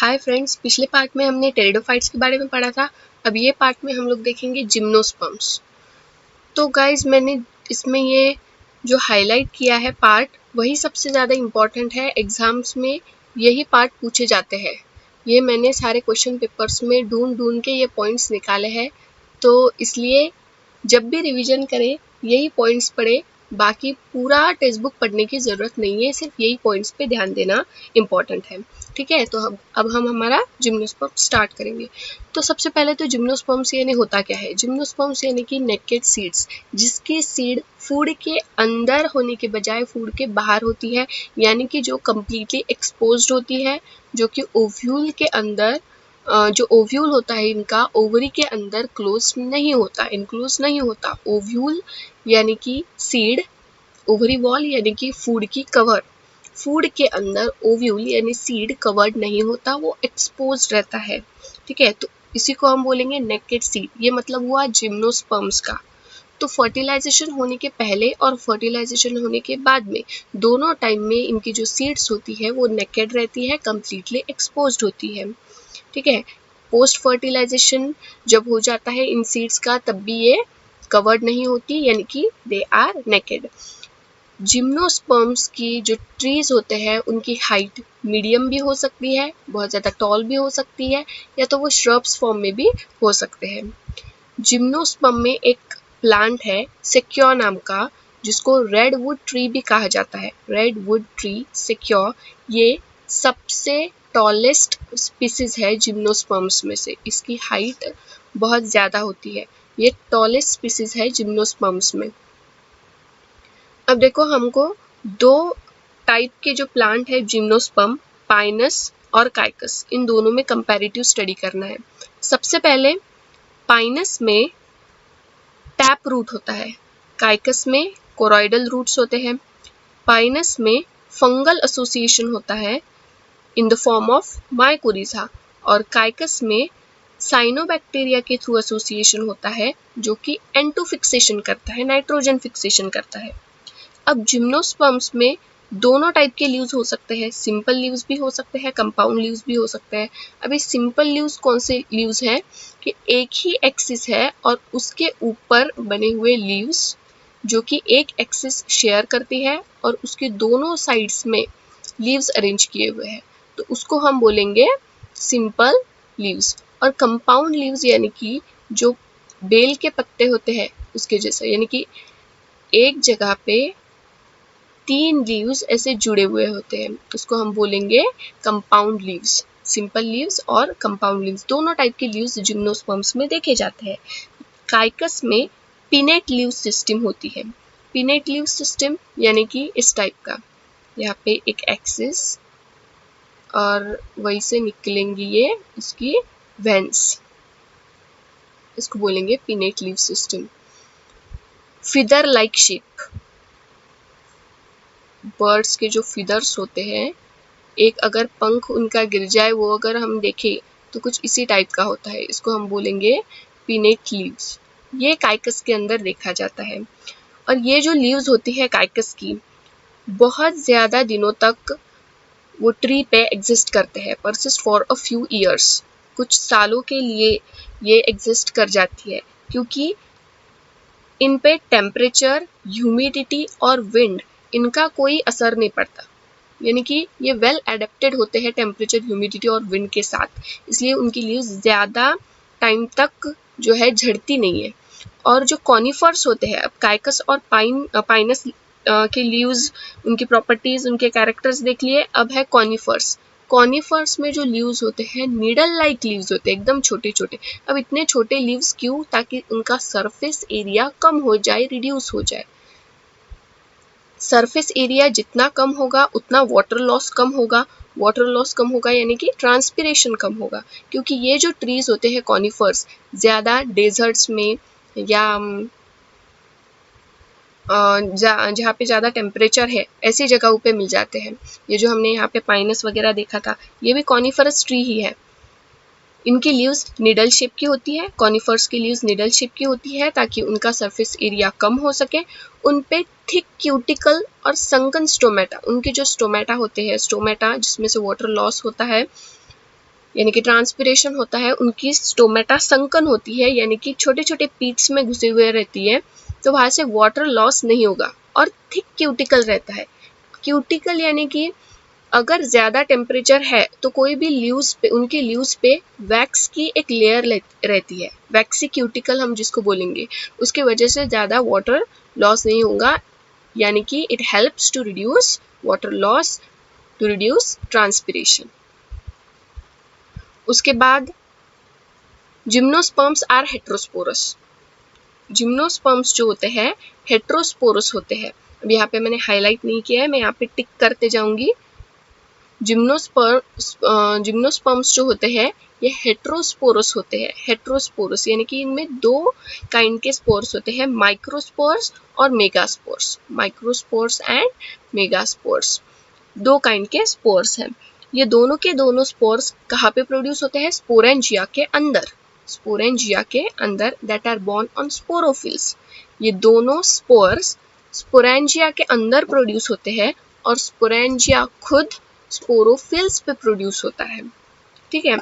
Hi friends, पिछले part में हमने टेरिडोफाइट्स के बारे में पढ़ा था। अब ये पार्ट में हम लोग देखेंगे जिम्नोस्पर्म्स। तो गाइज, मैंने इसमें ये जो हाईलाइट किया है पार्ट, वही सबसे ज़्यादा इम्पॉर्टेंट है। एग्जाम्स में यही पार्ट पूछे जाते हैं। ये मैंने सारे क्वेश्चन पेपर्स में ढूंढ ढूंढ के ये पॉइंट्स निकाले हैं, तो इसलिए जब भी रिवीजन करें यही पॉइंट्स पढ़े। बाकी पूरा टेक्स्ट बुक पढ़ने की ज़रूरत नहीं है, सिर्फ यही पॉइंट्स पे ध्यान देना इम्पॉर्टेंट है। ठीक है, तो अब हम हमारा जिम्नोस्पर्म स्टार्ट करेंगे। तो सबसे पहले तो जिम्नोस्पर्म्स यानी होता क्या है। जिम्नोस्पर्म्स यानी कि नेकेड सीड्स, जिसकी सीड फूड के अंदर होने के बजाय फूड के बाहर होती है, यानी कि जो कम्प्लीटली एक्सपोज्ड होती है, जो कि ओव्यूल के अंदर जो ओव्यूल होता है इनका ओवरी के अंदर क्लोज नहीं होता, इनक्लोज नहीं होता। ओव्यूल यानी कि सीड, ओवरी वॉल यानी कि फूड की कवर, फूड के अंदर ओव्यूल यानी सीड कवर्ड नहीं होता, वो एक्सपोज रहता है। ठीक है, तो इसी को हम बोलेंगे नेकेड सीड। ये मतलब हुआ जिम्नोस्पर्म्स का। तो फर्टिलाइजेशन होने के पहले और फर्टिलाइजेशन होने के बाद में दोनों टाइम में इनकी जो सीड्स होती है वो नेकेड रहती है, कम्प्लीटली एक्सपोज्ड होती है। ठीक है, पोस्ट फर्टिलाइजेशन जब हो जाता है इन सीड्स का, तब भी ये कवर्ड नहीं होती, यानी कि दे आर नेकेड। जिम्नोस्पर्म्स की जो ट्रीज होते हैं उनकी हाइट मीडियम भी हो सकती है, बहुत ज़्यादा टॉल भी हो सकती है, या तो वो श्रब्स फॉर्म में भी हो सकते हैं। जिम्नोस्पर्म में एक प्लांट है सिक्योर नाम का, जिसको रेडवुड ट्री भी कहा जाता है। रेडवुड ट्री सिक्योर ये सबसे टॉलेस्ट स्पीसीज है जिम्नोस्पर्म्स में से। इसकी हाइट बहुत ज़्यादा होती है, ये टॉलेस्ट स्पीसीज है जिम्नोस्पर्म्स में। अब देखो, हमको दो टाइप के जो प्लांट है जिम्नोस्पर्म, पाइनस और काइकस, इन दोनों में कंपैरेटिव स्टडी करना है। सबसे पहले पाइनस में टैप रूट होता है, काइकस में कोरॉइडल रूट्स होते हैं। पाइनस में फंगल एसोसिएशन होता है इन द फॉर्म ऑफ माइकोरिज़ा, और काइकस में साइनोबैक्टीरिया के थ्रू एसोसिएशन होता है, जो कि एंटो फिक्सेशन करता है, नाइट्रोजन फिक्सेशन करता है। अब जिम्नोस्पर्म्स में दोनों टाइप के लीव्स हो सकते हैं, सिंपल लीव्स भी हो सकते हैं, कंपाउंड लीव्स भी हो सकते हैं। अभी सिंपल लीव्स कौन से लीव्स हैं कि एक ही एक्सिस है और उसके ऊपर बने हुए लीव्स जो कि एक एक्सिस शेयर करती है और उसके दोनों साइड्स में लीव्स अरेंज किए हुए हैं, तो उसको हम बोलेंगे सिंपल लीव्स। और कंपाउंड लीव्स यानी कि जो बेल के पत्ते होते हैं उसके जैसा, यानी कि एक जगह पे 3 लीव्स ऐसे जुड़े हुए होते हैं, उसको हम बोलेंगे कंपाउंड लीव्स। सिंपल लीव्स और कंपाउंड लीव्स दोनों टाइप के लीव्स जिम्नोस्पर्म्स में देखे जाते हैं। काइकस में पिनेट लीव सिस्टम होती है। पिनेट लीव सिस्टम यानी कि इस टाइप का, यहाँ पे एक एक्सिस और वहीं से निकलेंगी ये इसकी वेंस, इसको बोलेंगे pinnate leave system. Feather like shape, birds के जो फिदर्स होते हैं, एक अगर पंख उनका गिर जाए, वो अगर हम देखें तो कुछ इसी टाइप का होता है, इसको हम बोलेंगे पिनेट लीव्स। ये काइकस के अंदर देखा जाता है। और ये जो लीव्स होती है काइकस की, बहुत ज़्यादा दिनों तक वो ट्री पे एग्जिस्ट करते हैं, persist for a few years, कुछ सालों के लिए ये एग्जिस्ट कर जाती है, क्योंकि इन पे टेम्परेचर, ह्यूमिडिटी और विंड इनका कोई असर नहीं पड़ता, यानी कि ये वेल एडेप्टेड होते हैं टेम्परेचर, ह्यूमिडिटी और विंड के साथ, इसलिए उनकी लीव्स ज़्यादा टाइम तक जो है झड़ती नहीं है। और जो कॉनिफर्स होते हैं, अब काइकस और पाइनस के लीव्स, उनकी प्रॉपर्टीज, उनके कैरेक्टर्स देख लिए। अब है कॉनिफर्स। कॉनिफर्स में जो लीव्स होते हैं नीडल लाइक लीव्स होते हैं, एकदम छोटे छोटे। अब इतने छोटे लीव्स क्यों? ताकि उनका सरफेस एरिया कम हो जाए, रिड्यूस हो जाए। सरफेस एरिया जितना कम होगा उतना वाटर लॉस कम होगा, वाटर लॉस कम होगा यानी कि ट्रांसपिरेशन कम होगा, क्योंकि ये जो ट्रीज होते हैं कॉनिफर्स, ज़्यादा डेजर्ट्स में या जहाँ पे ज़्यादा टेम्परेचर है ऐसी जगहों पे मिल जाते हैं। ये जो हमने यहाँ पे पाइनस वगैरह देखा था, ये भी कॉनिफरस ट्री ही है। इनकी लीव्स निडल शेप की होती है, कॉनिफर्स की लीव्स निडल शेप की होती है, ताकि उनका सरफेस एरिया कम हो सके। उन पे थिक क्यूटिकल और संकन स्टोमेटा, उनके जो स्टोमेटा होते हैं, स्टोमेटा जिसमें से वाटर लॉस होता है, यानी कि ट्रांसपिरेशन होता है, उनकी स्टोमेटा संकन होती है, यानी कि छोटे छोटे पीट्स में घुसे हुए रहती है, तो वहां से वाटर लॉस नहीं होगा। और थिक क्यूटिकल रहता है। क्यूटिकल यानी कि अगर ज्यादा टेम्परेचर है तो कोई भी लीव्स पे, उनकी लीव्स पे वैक्स की एक लेयर रहती है, वैक्सी क्यूटिकल हम जिसको बोलेंगे, उसकी वजह से ज्यादा वाटर लॉस नहीं होगा, यानी कि it helps to reduce water loss, to reduce transpiration. उसके बाद जिम्नोस्पर्म्स आर हेट्रोस्पोरस। जिम्नोस्पर्म्स जो होते हैं हेट्रोस्पोरस होते हैं। अब यहाँ पे मैंने हाईलाइट नहीं किया है, मैं यहाँ पे टिक करते जाऊंगी। जिम्नोस्पर्म्स जो होते हैं ये हेट्रोस्पोरस होते हैं। हेट्रोस्पोरस यानी कि इनमें दो काइंड के स्पोर्स होते हैं, माइक्रोस्पोर्स और मेगास्पोर्स। माइक्रोस्पोर्स एंड मेगास्पोर्स, दो काइंड के स्पोर्स हैं। ये दोनों के दोनों स्पोर्स कहाँ पे प्रोड्यूस होते हैं? स्पोरेंजिया के अंदर। स्पोरेंजिया के अंदर, that are borne on sporophylls. ये दोनों स्पोर्स स्पोरेंजिया के अंदर प्रोड्यूस होते हैं और स्पोरेंजिया खुद स्पोरोफिल्स पे प्रोड्यूस होता है। ठीक है,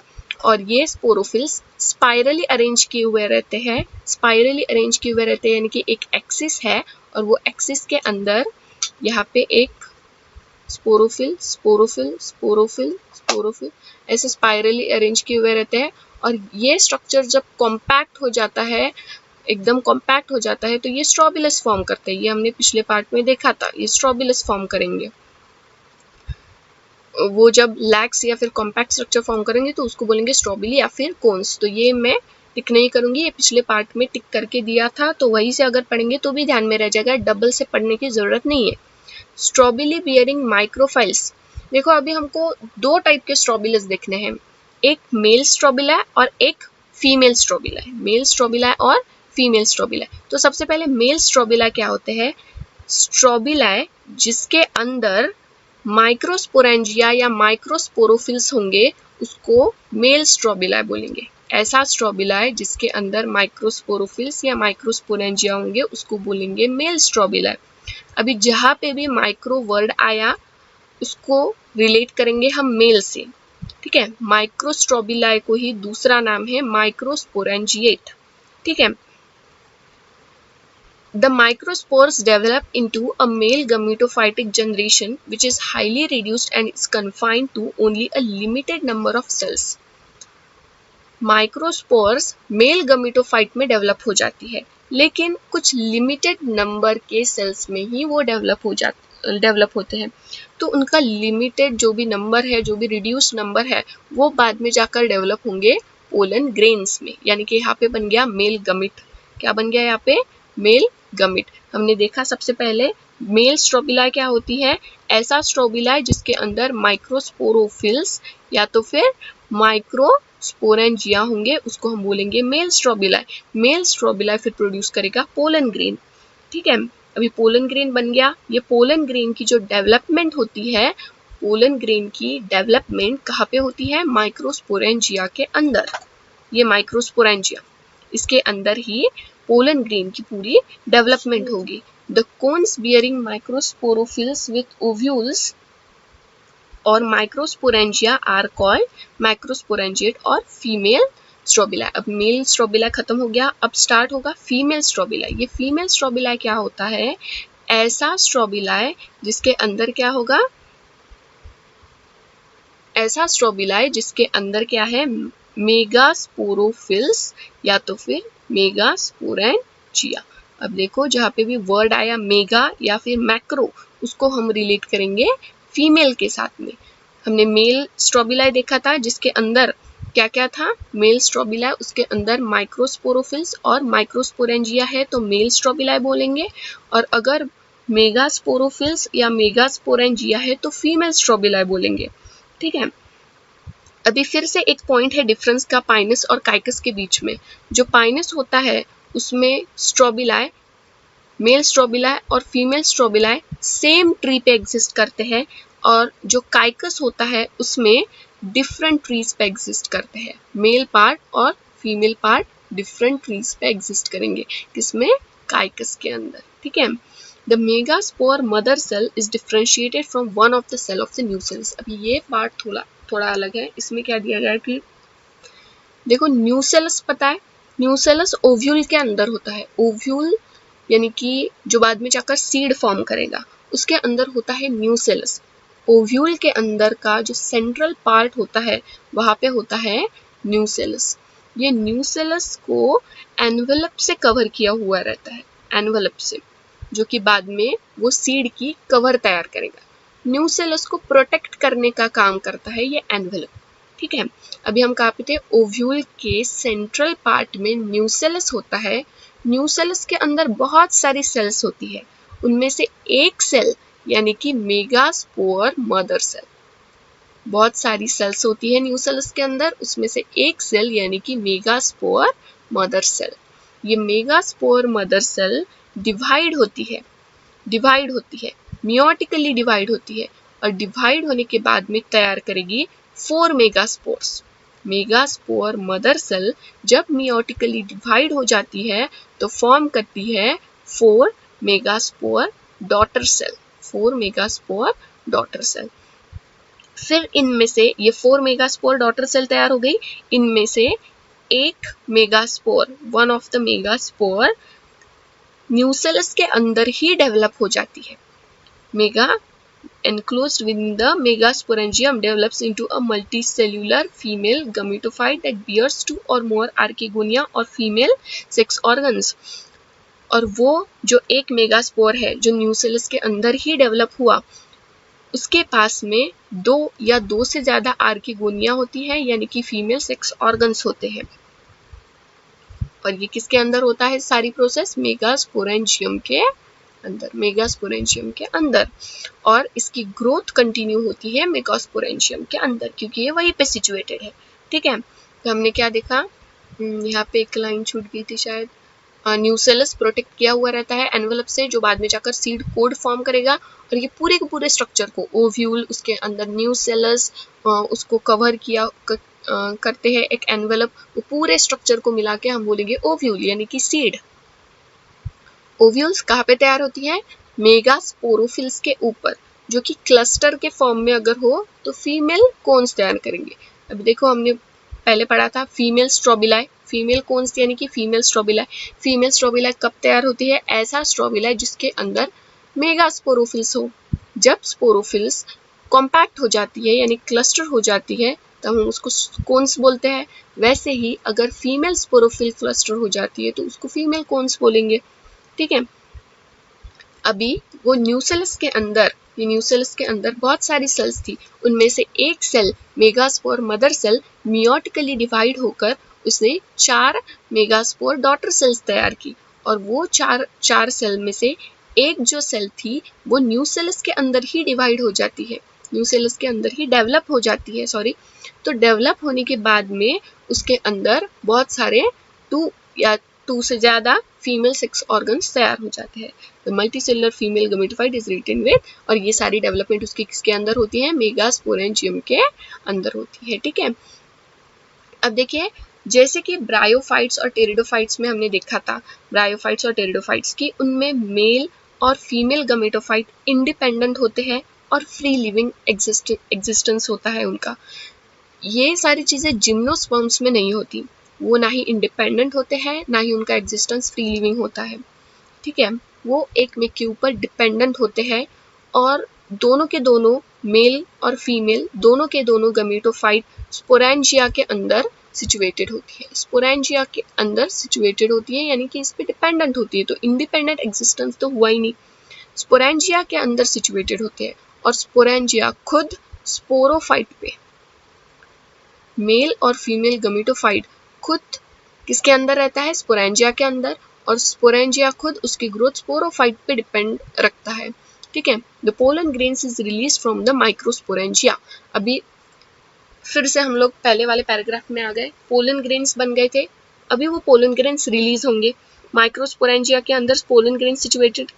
और ये स्पोरोफिल्स स्पाइरली अरेंज किए हुए रहते हैं। स्पाइरली अरेंज किए हुए रहते हैं यानी कि एक एक्सिस है और वो एक्सिस के अंदर यहाँ पे एक स्पोरोफिल स्पोरोफिल स्पोरोफिल स्पोरोफिल ऐसे स्पाइरली अरेंज किए हुए रहते हैं। और ये स्ट्रक्चर जब कॉम्पैक्ट हो जाता है, एकदम कॉम्पैक्ट हो जाता है, तो ये स्ट्रोबिलस फॉर्म करते हैं। ये हमने पिछले पार्ट में देखा था, ये स्ट्रोबिलस फॉर्म करेंगे। वो जब लैक्स या फिर कॉम्पैक्ट स्ट्रक्चर फॉर्म करेंगे तो उसको बोलेंगे स्ट्रोबिली या फिर कोन्स। तो ये मैं टिक नहीं करूंगी, ये पिछले पार्ट में टिक करके दिया था, तो वहीं से अगर पढ़ेंगे तो भी ध्यान में रह जाएगा, डबल से पढ़ने की जरूरत नहीं है। स्ट्रोबिली बियरिंग माइक्रोफाइल्स। देखो अभी हमको दो टाइप के स्ट्रोबिलस देखने हैं, एक मेल स्ट्रोबिला और एक फीमेल स्ट्रोबिला। मेल स्ट्रोबिला और फीमेल स्ट्रोबिला। तो सबसे पहले मेल स्ट्रोबिला क्या होते हैं? स्ट्रोबिला जिसके अंदर माइक्रोस्पोरेंजिया या माइक्रोस्पोरोफिल्स होंगे उसको मेल स्ट्रोबिला बोलेंगे। ऐसा स्ट्रोबिला जिसके अंदर माइक्रोस्पोरोफिल्स या माइक्रोस्पोरेंजिया होंगे उसको बोलेंगे मेल स्ट्रोबिला। अभी जहां पे भी माइक्रो वर्ड आया उसको रिलेट करेंगे हम मेल से। ठीक है, माइक्रोस्ट्रोबिला को ही दूसरा नाम है माइक्रोस्पोरेंजिएट। ठीक है, the microspores develop into a male gametophytic generation which is highly reduced and is confined to only a limited number of cells. Microspores male gametophyte में डेवलप हो जाती है, लेकिन कुछ लिमिटेड नंबर के सेल्स में ही वो डेवलप होते हैं। तो उनका लिमिटेड जो भी नंबर है, जो भी रिड्यूस नंबर है, वो बाद में जाकर डेवलप होंगे पोलन ग्रेन्स में। यानी कि यहाँ पे बन गया मेल गमिट। क्या बन गया यहाँ पे? मेल गमिट। हमने देखा सबसे पहले मेल स्ट्रोबिला क्या होती है? ऐसा स्ट्रोबिला जिसके अंदर माइक्रोस्पोरोफिल्स या तो फिर माइक्रोस्पोरेंजिया होंगे, उसको हम बोलेंगे मेल स्ट्रोबिला। मेल स्ट्रोबिला फिर प्रोड्यूस करेगा पोलन ग्रेन। ठीक है, अभी पोलन ग्रेन बन गया। ये पोलन ग्रेन की जो डेवलपमेंट होती है, पोलन ग्रेन की डेवलपमेंट कहाँ पे होती है? माइक्रोस्पोरेंजिया के अंदर। ये माइक्रोस्पोरेंजिया, इसके अंदर ही पोलन ग्रेन की पूरी डेवलपमेंट होगी। The cons bearing microsporophylls with ovules और माइक्रोस्पोरेंजिया आर कॉल्ड माइक्रोस्पोरेंजिएट और फीमेल स्ट्रोबिला। अब मेल स्ट्रोबिला खत्म हो गया, अब स्टार्ट होगा फीमेल स्ट्रोबिला। ये फीमेल स्ट्रोबिला क्या होता है? ऐसा स्ट्रोबिला जिसके अंदर क्या होगा? ऐसा स्ट्रोबिला जिसके अंदर क्या है? मेगास्पोरोफिल्स या तो फिर मेगास्पोरेंजिया। अब देखो जहाँ पे भी वर्ड आया मेगा या फिर मैक्रो, उसको हम रिलेट करेंगे फीमेल के साथ में। हमने मेल स्ट्रोबिला देखा था जिसके अंदर क्या क्या था? मेल स्ट्रोबिला, उसके अंदर माइक्रोस्पोरोफिल्स और माइक्रोस्पोरेंजिया है तो मेल स्ट्रोबिला बोलेंगे। और अगर मेगास्पोरोफिल्स या मेगास्पोरेंजिया है तो फीमेल स्ट्रोबिला बोलेंगे। ठीक है, अभी फिर से एक पॉइंट है डिफरेंस का पाइनस और काइकस के बीच में। जो पाइनस होता है उसमें स्ट्रोबिलाए, मेल स्ट्रोबिलाए और फीमेल स्ट्रोबिलाए सेम ट्री पे एग्जिस्ट करते हैं, और जो काइकस होता है उसमें डिफरेंट ट्रीज पे एग्जिस्ट करते हैं। मेल पार्ट और फीमेल पार्ट डिफरेंट ट्रीज पे एग्जिस्ट करेंगे, किसमें? काइकस के अंदर। ठीक है, The megaspore mother cell is differentiated from one of the cell of the new cells. अभी ये पार्ट थोड़ा थोड़ा अलग है। इसमें क्या दिया गया है कि देखो न्यूसेलस पता है, न्यूसेलस ओव्यूल के अंदर होता है। ओव्यूल यानी कि जो बाद में जाकर सीड फॉर्म करेगा, उसके अंदर होता है न्यूसेलस। ओव्यूल के अंदर का जो सेंट्रल पार्ट होता है वहां पे होता है न्यूसेलस। ये न्यूसेलस को एनवेलप से कवर किया हुआ रहता है, एनवेलप से, जो कि बाद में वो सीड की कवर तैयार करेगा। न्यूसेलस को प्रोटेक्ट करने का काम करता है ये एनवेलप। ठीक है, अभी हम कहाँ पे थे, ओव्यूल के सेंट्रल पार्ट में न्यूसेलस होता है। न्यूसेलस के अंदर बहुत सारी सेल्स होती है, उनमें से एक सेल यानी कि मेगास्पोर मदर सेल, बहुत सारी सेल्स होती है न्यूसेलस के अंदर, उसमें से एक सेल यानी कि मेगास्पोर मदर सेल। ये मेगास्पोर मदर सेल डिवाइड होती है, मियोटिकली डिवाइड होती है, और डिवाइड होने के बाद में तैयार करेगी 4 मेगास्पोर्स। मेगास्पोर मदर सेल जब मियोटिकली डिवाइड हो जाती है तो फॉर्म करती है 4 megaspore daughter cell, 4 megaspore daughter cell. फिर इनमें से ये 4 मेगास्पोर डॉटर सेल तैयार हो गई, इनमें से एक megaspore, one of the megaspore nucellus के अंदर ही डेवलप हो जाती है। Mega enclosed within the megasporangium develops into a multicellular female gametophyte that bears 2 or more archegonia or female sex organs। और वो जो एक मेगास्पोर है जो न्यूसेलस के अंदर ही डेवलप हुआ, उसके पास में 2 या 2 से ज्यादा आर्किगोनिया होती है, यानी कि फीमेल सेक्स ऑर्गन्स होते हैं। और ये किसके अंदर होता है सारी प्रोसेस, मेगास्पोरेंजियम के अंदर, मेगास्पोरेंजियम के अंदर। और इसकी ग्रोथ कंटिन्यू होती है मेगास्पोरेंजियम के अंदर, क्योंकि ये वहीं पे सिचुएटेड है। ठीक है, तो हमने क्या देखा, यहाँ पे एक लाइन छूट गई थी शायद। न्यूसेलस प्रोटेक्ट किया हुआ रहता है एनवेलप से, जो बाद में जाकर सीड कोड फॉर्म करेगा, और ये पूरे के पूरे स्ट्रक्चर को, ओव्यूल, उसके अंदर न्यूसेलस, उसको कवर किया करते हैं एक एनवेलप, वो पूरे स्ट्रक्चर को मिला के हम बोलेंगे ओव्यूल यानी कि सीड। ओव्यूल्स कहाँ पे तैयार होती है, मेगास्पोरोफिल्स के ऊपर, जो कि क्लस्टर के फॉर्म में अगर हो तो फीमेल कोन्स तैयार करेंगे। अभी देखो हमने पहले पढ़ा था फीमेल स्ट्रोबिलाई, फीमेल कोन्स यानी कि फीमेल स्ट्रोबिलाई। फीमेल स्ट्रोबिलाई कब तैयार होती है, ऐसा स्ट्रोबिलाई जिसके अंदर मेगास्पोरोफिल्स हो। जब स्पोरोफिल्स कॉम्पैक्ट हो जाती है यानी क्लस्टर हो जाती है तब हम उसको कोन्स बोलते हैं। वैसे ही अगर फीमेल स्पोरोफिल क्लस्टर हो जाती है तो उसको फीमेल कोन्स बोलेंगे। ठीक है, अभी वो न्यूसेलस के अंदर, ये न्यूसेलस के अंदर बहुत सारी सेल्स थी, उनमें से एक cell megaspore mother cell meiotically divide होकर उसने 4 मेगास्पोर डॉटर सेल्स तैयार की। और वो चार सेल में से एक जो सेल थी वो न्यूसेलस के अंदर ही डिवाइड हो जाती है, न्यूसेलस के अंदर ही डेवलप हो जाती है, सॉरी। तो डेवलप होने के बाद में उसके अंदर बहुत सारे 2 से ज्यादा फीमेल सेक्स ऑर्गन्स तैयार हो जाते हैं। The multicellular female gametophyte is written with, और ये सारी डेवलपमेंट उसकी किसके अंदर होती है, मेगास्पोरेंजियम के अंदर होती है। ठीक है, अब देखिए जैसे कि ब्रायोफाइट्स और टेरिडोफाइट्स में हमने देखा था, ब्रायोफाइट्स और टेरिडोफाइट्स की, उनमें मेल और फीमेल गमेटोफाइट इंडिपेंडेंट होते हैं और फ्री लिविंग एग्जिस्टेंस होता है उनका। ये सारी चीजें जिम्नोस्पर्म्स में नहीं होती, वो ना ही इंडिपेंडेंट होते हैं ना ही उनका एग्जिस्टेंस फ्री लिविंग होता है। ठीक है, वो एक में के ऊपर डिपेंडेंट होते हैं, और दोनों के दोनों मेल और फीमेल दोनों के दोनों गमेटोफाइट स्पोरेंजिया के अंदर सिचुएटेड होती है, स्पोरेंजिया के अंदर सिचुएटेड होती है, यानी कि इस पे डिपेंडेंट होती है, तो इंडिपेंडेंट एग्जिस्टेंस तो हुआ ही नहीं। स्पोरेंजिया के अंदर सिचुएटेड होते हैं, और स्पोरेंजिया खुद स्पोरोफाइट पे, मेल और फीमेल गमेटोफाइट खुद किसके अंदर रहता है, स्पोरेंजिया के अंदर, और स्पोरेंजिया खुद उसकी ग्रोथ स्पोरोफाइट पे डिपेंड रखता है। ठीक है, the pollen grains is release from the microsporangia. अभी फिर से हम लोग पहले वाले पैराग्राफ में आ गए, पोलन ग्रेन्स बन गए थे, अभी वो पोलन ग्रेन्स रिलीज होंगे। माइक्रोस्पोरेंजिया के अंदर पोलन ग्रेन्स सिचुएटेड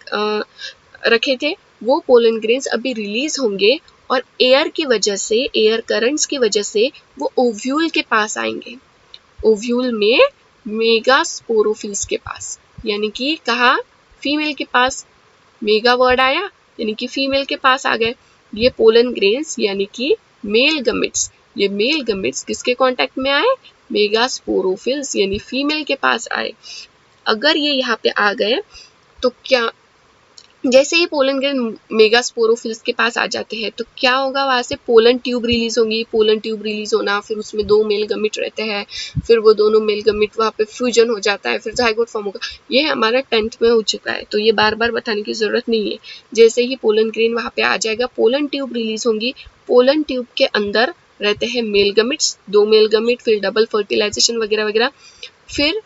रखे थे, वो पोलन ग्रेन्स अभी रिलीज होंगे, और एयर की वजह से, एयर करंट्स की वजह से वो ओव्यूल के पास आएंगे, ओव्यूल में मेगास्पोरोफिल्स के पास, यानी कि कहा फीमेल के पास, मेगा वर्ड आया यानी कि फीमेल के पास आ गए। ये पोलन ग्रेन्स यानी कि मेल गमेट्स ये मेल गमेट्स किसके कांटेक्ट में आए, मेगास्पोरोफिल्स यानी फीमेल के पास आए। अगर ये यहाँ पे आ गए तो क्या, जैसे ही पोलन ग्रेन मेगास्पोरोफिल्स के पास आ जाते हैं तो क्या होगा, वहां से पोलन ट्यूब रिलीज होंगी। पोलन ट्यूब रिलीज होना, फिर उसमें 2 मेल गमिट रहते हैं, फिर वो दोनों मेल गमिट वहां पे फ्यूजन हो जाता है, फिर जाइगोट फॉर्म होगा। ये हमारा 10th में हो चुका है, तो ये बार बार बताने की जरूरत नहीं है। जैसे ही पोलन ग्रेन वहां पे आ जाएगा, पोलन ट्यूब रिलीज होंगी। पोलन ट्यूब के अंदर रहते हैं मेल गमिट्स, 2 मेल गमिट, फिर डबल फर्टिलाइजेशन वगैरह वगैरह। फिर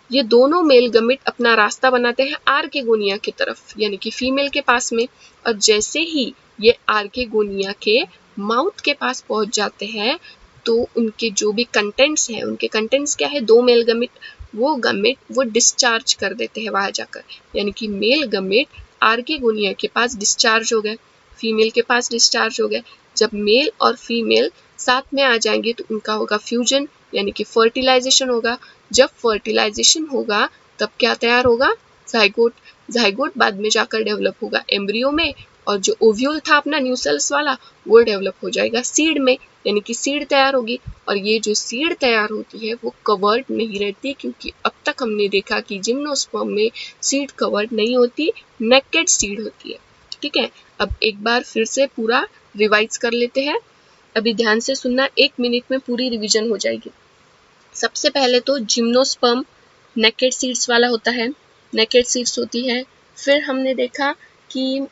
ये दोनों मेल गमिट अपना रास्ता बनाते हैं आर्केगोनिया की तरफ, यानी कि फीमेल के पास में। और जैसे ही ये आर्केगोनिया के माउथ के पास पहुंच जाते हैं तो उनके जो भी कंटेंट्स हैं, उनके कंटेंट्स क्या है, 2 मेल गमिट, वो डिस्चार्ज कर देते हैं वहां जाकर, यानी कि मेल गमिट आर्केगोनिया के पास डिस्चार्ज हो गए, फीमेल के पास डिस्चार्ज हो गए। जब मेल और फीमेल साथ में आ जाएंगे तो उनका होगा फ्यूजन, यानी कि फर्टिलाइजेशन होगा। जब फर्टिलाइजेशन होगा तब क्या तैयार होगा, जाइगोट। जाइगोट बाद में जाकर डेवलप होगा एम्ब्रियो में, और जो ओव्यूल था अपना न्यूसेल्स वाला वो डेवलप हो जाएगा सीड में, यानी कि सीड तैयार होगी। और ये जो सीड तैयार होती है वो कवर्ड नहीं रहती, क्योंकि अब तक हमने देखा कि जिम्नोस्पर्म में सीड कवर्ड नहीं होती, नेकेड सीड होती है। ठीक है, अब एक बार फिर से पूरा रिवाइज कर लेते हैं। अभी ध्यान से सुनना, 1 मिनट में पूरी रिवीजन हो जाएगी। सबसे पहले तो जिम्नोस्पर्म नेकेड सीड्स वाला होता है, नेकेड सीड्स होती है। फिर हमने देखा कि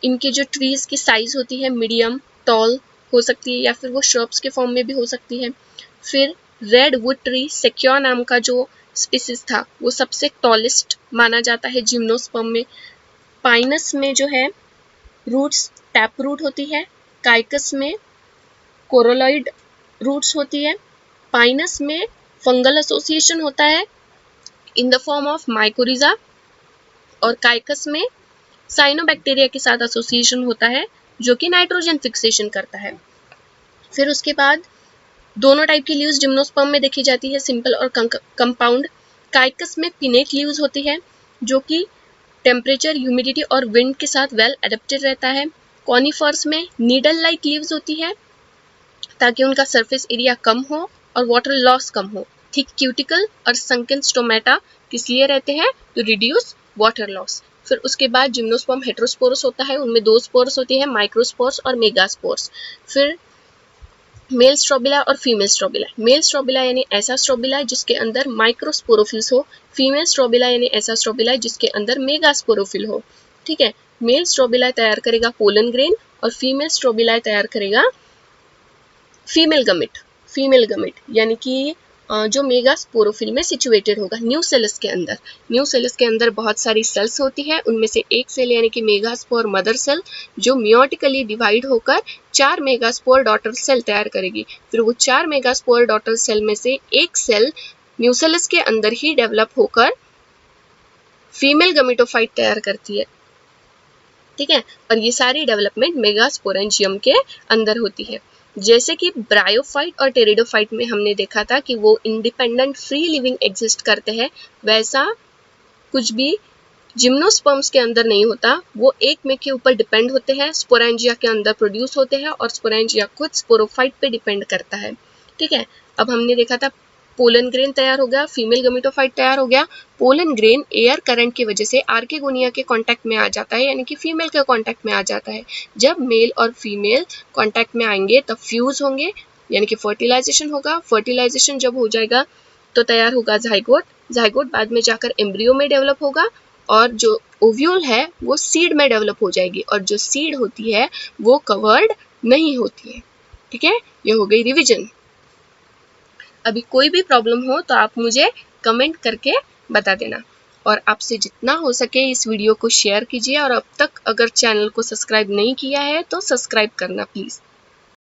इनके जो ट्रीज की साइज होती है मीडियम टॉल हो सकती है, या फिर वो श्रब्स के फॉर्म में भी हो सकती है। फिर रेड वुड ट्री सेक्योर नाम का जो स्पीसीज था वो सबसे टॉलेस्ट माना जाता है जिम्नोस्पर्म में। पाइनस में जो है रूट्स टैप रूट होती है, काइकस में कोरोलॉइड रूट्स होती है, पाइनस में फंगल एसोसिएशन होता है in the form of mycorrhiza, और काइकस में साइनोबैक्टीरिया के साथ एसोसिएशन होता है जो कि नाइट्रोजन फिक्सेशन करता है। फिर उसके बाद दोनों टाइप की लीव्स जिम्नोस्पर्म में देखी जाती है, सिंपल और कंपाउंड। काइकस में पिनेट लीव्स होती है जो कि टेम्परेचर, ह्यूमिडिटी और विंड के साथ वेल एडेप्टेड रहता है। कॉनिफर्स में नीडल लाइक लीव्स होती है ताकि उनका सरफेस एरिया कम हो और वाटर लॉस कम हो। थिक क्यूटिकल और संकन स्टोमेटा किस लिए रहते हैं, तो रिड्यूस वाटर लॉस। फिर उसके बाद जिम्नोस्पर्म हेटेरोस्पोरस होता है, उनमें 2 स्पोर्स होती है, माइक्रोस्पोर्स और मेगास्पोर्स। फिर मेल स्ट्रोबिला और फीमेल स्ट्रोबिला। मेल स्ट्रोबिला यानी ऐसा स्ट्रोबिला जिसके अंदर माइक्रोस्पोरोफिल्स हो, फीमेल स्ट्रोबिला यानी ऐसा स्ट्रोबिला जिसके अंदर मेगास्पोरोफिल हो। ठीक है, मेल स्ट्रोबिला तैयार करेगा पोलन ग्रेन और फीमेल स्ट्रोबिला तैयार करेगा फीमेल गमिट। फीमेल गमिट यानी कि जो मेगास्पोरोफिल में सिचुएटेड होगा न्यूसेलस के अंदर। न्यूसेलस के अंदर बहुत सारी सेल्स होती है, उनमें से एक सेल यानी कि मेगास्पोर मदर सेल जो मियोटिकली डिवाइड होकर 4 मेगास्पोर डॉटर सेल तैयार करेगी। फिर वो 4 मेगास्पोर डॉटर सेल में से एक सेल न्यूसेलस के अंदर ही डेवलप होकर फीमेल गमिटोफाइट तैयार करती है। ठीक है, और ये सारी डेवलपमेंट मेगास्पोरेंजियम के अंदर होती है। जैसे कि ब्रायोफाइट और टेरिडोफाइट में हमने देखा था कि वो इंडिपेंडेंट फ्री लिविंग एग्जिस्ट करते हैं, वैसा कुछ भी जिम्नोस्पर्म्स के अंदर नहीं होता। वो एक में के ऊपर डिपेंड होते हैं, स्पोरेंजिया के अंदर प्रोड्यूस होते हैं और स्पोरेंजिया खुद स्पोरोफाइट पे डिपेंड करता है। ठीक है, अब हमने देखा था पोलन ग्रेन तैयार हो गया, फीमेल गमिटोफाइट तैयार हो गया। पोलन ग्रेन एयर करंट की वजह से आर्केगोनिया के कांटेक्ट में आ जाता है, यानी कि फीमेल के कांटेक्ट में आ जाता है। जब मेल और फीमेल कांटेक्ट में आएंगे तब फ्यूज होंगे, यानी कि फर्टिलाइजेशन होगा। फर्टिलाइजेशन जब हो जाएगा तो तैयार होगा जाइगोट। जाइगोट बाद में जाकर एम्ब्रियो में डेवलप होगा, और जो ओव्यूल है वो सीड में डेवलप हो जाएगी, और जो सीड होती है वो कवर्ड नहीं होती है। ठीक है, ये हो गई रिवीजन। अभी कोई भी प्रॉब्लम हो तो आप मुझे कमेंट करके बता देना, और आपसे जितना हो सके इस वीडियो को शेयर कीजिए, और अब तक अगर चैनल को सब्सक्राइब नहीं किया है तो सब्सक्राइब करना प्लीज़।